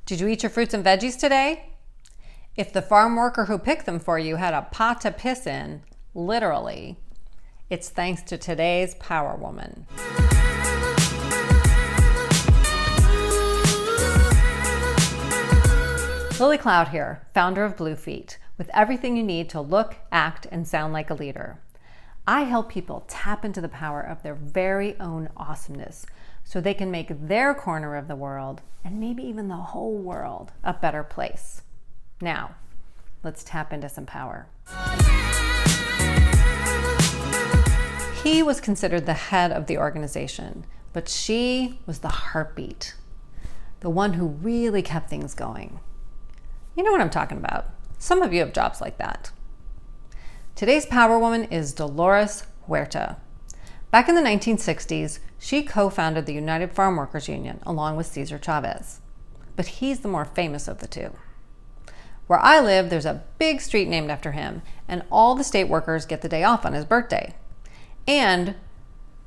Did you eat your fruits and veggies today? If the farm worker who picked them for you had a pot to piss in, literally, it's thanks to today's power woman. Lily Cloud here, founder of Blue Feet, with everything you need to look, act, and sound like a leader. I help people tap into the power of their very own awesomeness so they can make their corner of the world, and maybe even the whole world, a better place. Now, let's tap into some power. He was considered the head of the organization, but she was the heartbeat, the one who really kept things going. You know what I'm talking about. Some of you have jobs like that. Today's power woman is Dolores Huerta. Back in the 1960s, she co-founded the United Farm Workers Union along with Cesar Chavez. But he's the more famous of the two. Where I live, there's a big street named after him, and all the state workers get the day off on his birthday. And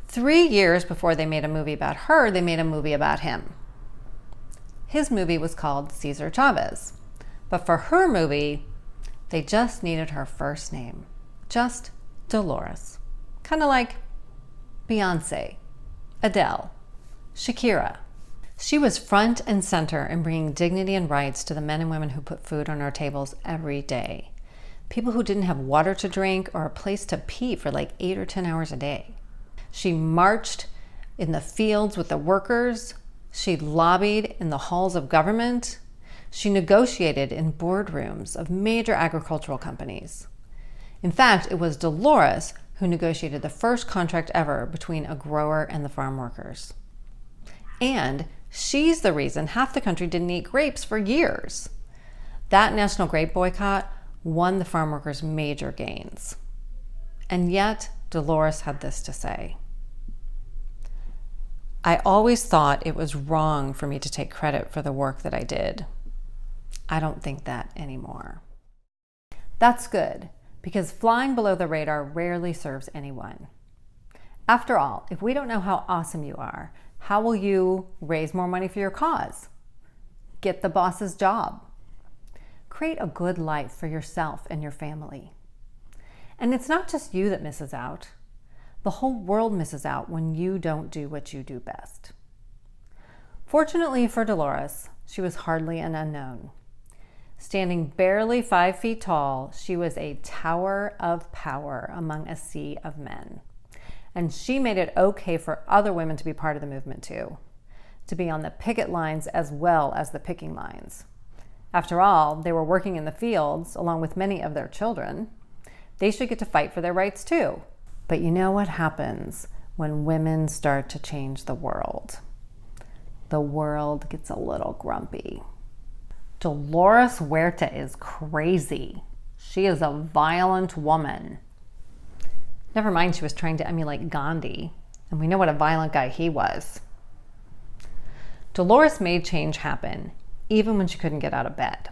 3 years before they made a movie about her, they made a movie about him. His movie was called Cesar Chavez. But for her movie, they just needed her first name. Just Dolores. Kind of like Beyonce, Adele, Shakira. She was front and center in bringing dignity and rights to the men and women who put food on our tables every day. People who didn't have water to drink or a place to pee for like 8 or 10 hours a day. She marched in the fields with the workers. She lobbied in the halls of government. She negotiated in boardrooms of major agricultural companies. In fact, it was Dolores who negotiated the first contract ever between a grower and the farm workers. And she's the reason half the country didn't eat grapes for years. That national grape boycott won the farm workers major gains. And yet, Dolores had this to say. I always thought it was wrong for me to take credit for the work that I did. I don't think that anymore. That's good, because flying below the radar rarely serves anyone. After all, if we don't know how awesome you are, how will you raise more money for your cause? Get the boss's job. Create a good life for yourself and your family. And it's not just you that misses out. The whole world misses out when you don't do what you do best. Fortunately for Dolores, she was hardly an unknown. Standing barely 5 feet tall, she was a tower of power among a sea of men. And she made it okay for other women to be part of the movement too, to be on the picket lines as well as the picking lines. After all, they were working in the fields along with many of their children. They should get to fight for their rights too. But you know what happens when women start to change the world? The world gets a little grumpy. Dolores Huerta is crazy. She is a violent woman. Never mind she was trying to emulate Gandhi, and we know what a violent guy he was. Dolores made change happen, even when she couldn't get out of bed.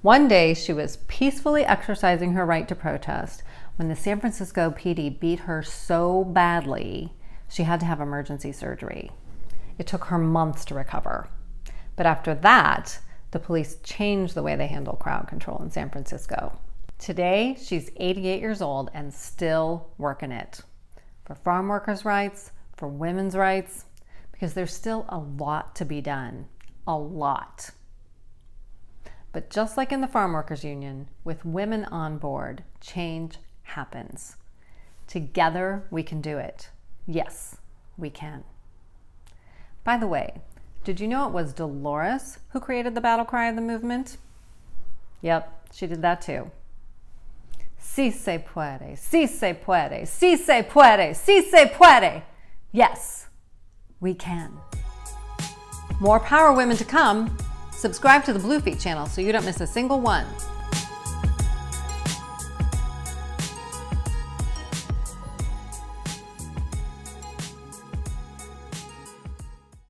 One day, she was peacefully exercising her right to protest when the San Francisco PD beat her so badly, she had to have emergency surgery. It took her months to recover. But after that, the police changed the way they handle crowd control in San Francisco. Today, she's 88 years old and still working it. For farm workers' rights, for women's rights, because there's still a lot to be done. A lot. But just like in the Farm Workers Union, with women on board, change happens. Together, we can do it. Yes, we can. By the way, did you know it was Dolores who created the battle cry of the movement? Yep, she did that too. Si se puede, si se puede, si se puede, si se puede. Yes, we can. More power women to come. Subscribe to the Blue Feet channel so you don't miss a single one.